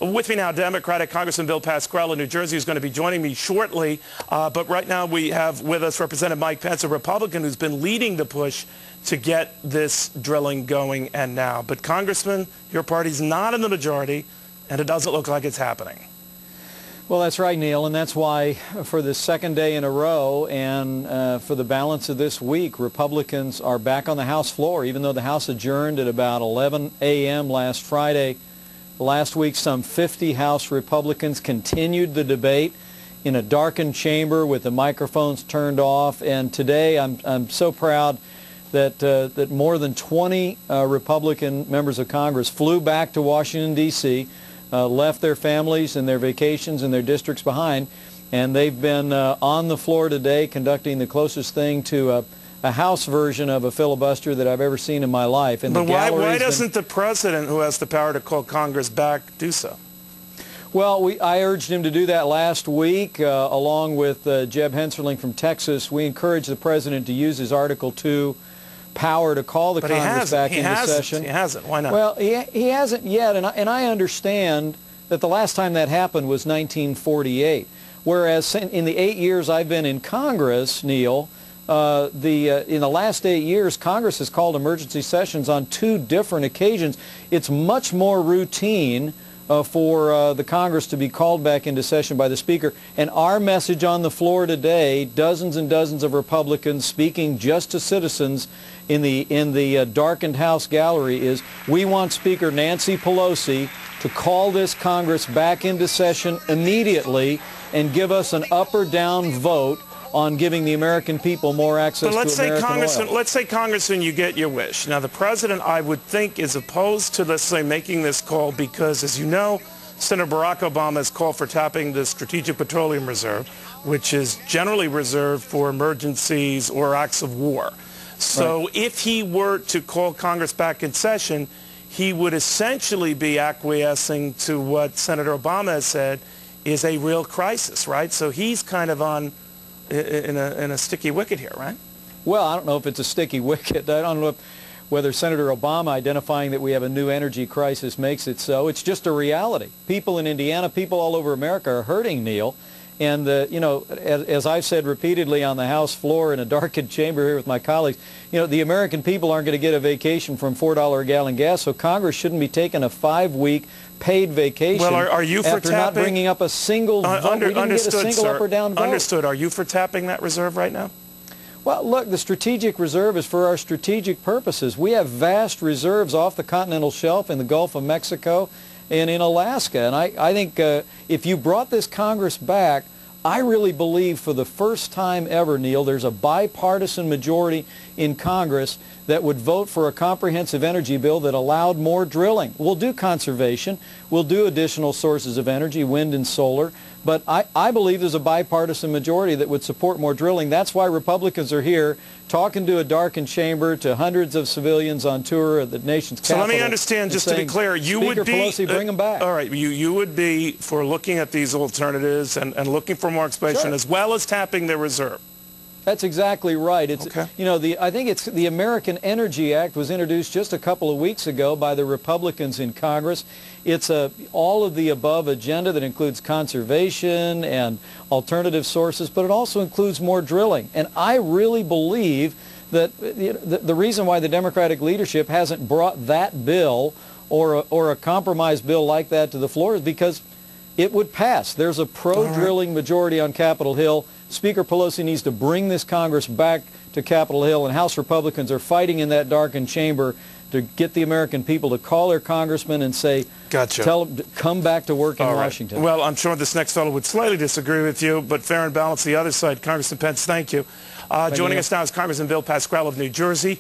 With me now, Democratic Congressman Bill Pascrell of New Jersey, who's going to be joining me shortly. But right now we have with us Representative Mike Pence, a Republican who's been leading the push to get this drilling going and now. But Congressman, your party's not in the majority, and it doesn't look like it's happening. Well, that's right, Neil, and that's why for the second day in a row and for the balance of this week, Republicans are back on the House floor, even though the House adjourned at about 11 a.m. last Friday. Last week, some 50 House Republicans continued the debate in a darkened chamber with the microphones turned off. And today, I'm so proud that that more than 20 Republican members of Congress flew back to Washington, D.C., left their families and their vacations and their districts behind, and they've been on the floor today conducting the closest thing to a House version of a filibuster that I've ever seen in my life. And but why doesn't the President, who has the power to call Congress back, do so? Well, I urged him to do that last week, along with Jeb Hensarling from Texas. We encouraged the President to use his Article 2 power to call the Congress back into session. He hasn't. Why not? Well, he hasn't yet, and I understand that the last time that happened was 1948, whereas in the 8 years I've been in Congress, Neil, in the last 8 years, Congress has called emergency sessions on 2 different occasions. It's much more routine for the Congress to be called back into session by the Speaker. And our message on the floor today, dozens and dozens of Republicans speaking just to citizens in the darkened House gallery, is we want Speaker Nancy Pelosi to call this Congress back into session immediately and give us an up or down vote on giving the American people more access to American oil. Let's say, Congressman, you get your wish. Now, the President, I would think, is opposed to, let's say, making this call because, as you know, Senator Barack Obama has called for tapping the Strategic Petroleum Reserve, which is generally reserved for emergencies or acts of war. So if he were to call Congress back in session, he would essentially be acquiescing to what Senator Obama has said is a real crisis, right? So he's kind of in a sticky wicket here, right? Well, I don't know if it's a sticky wicket. I don't know whether Senator Obama identifying that we have a new energy crisis makes it so. It's just a reality. People in Indiana, people all over America are hurting, Neil. And, you know, as I've said repeatedly on the House floor in a darkened chamber here with my colleagues, you know, the American people aren't going to get a vacation from $4 a gallon gas, so Congress shouldn't be taking a 5-week paid vacation. Well, are you for after not bringing up a single vote? We didn't get a single up or down vote. Understood. Are you for tapping that reserve right now? Well, look, the strategic reserve is for our strategic purposes. We have vast reserves off the continental shelf in the Gulf of Mexico and in Alaska. And I think if you brought this Congress back, I really believe for the first time ever, Neil, there's a bipartisan majority in Congress that would vote for a comprehensive energy bill that allowed more drilling. We'll do conservation. We'll do additional sources of energy, wind and solar. But I believe there's a bipartisan majority that would support more drilling. That's why Republicans are here talking to a darkened chamber, to hundreds of civilians on tour at the nation's capital. So let me understand, just to be clear, you would be... Speaker Pelosi, bring them back. All right, you would be for looking at these alternatives and looking for more expansion, as well as tapping the reserve. That's exactly right. It's, you know, I think it's the American Energy Act was introduced just a couple of weeks ago by the Republicans in Congress. It's a all of the above agenda that includes conservation and alternative sources, but it also includes more drilling. And I really believe that the reason why the Democratic leadership hasn't brought that bill or a compromise bill like that to the floor is because it would pass. There's a pro-drilling majority on Capitol Hill. Speaker Pelosi needs to bring this Congress back to Capitol Hill, and House Republicans are fighting in that darkened chamber to get the American people to call their congressman and say, tell them to come back to work in Washington. Well, I'm sure this next fellow would slightly disagree with you, but fair and balanced the other side. Congressman Pence, thank you. Joining us now is Congressman Bill Pascrell of New Jersey.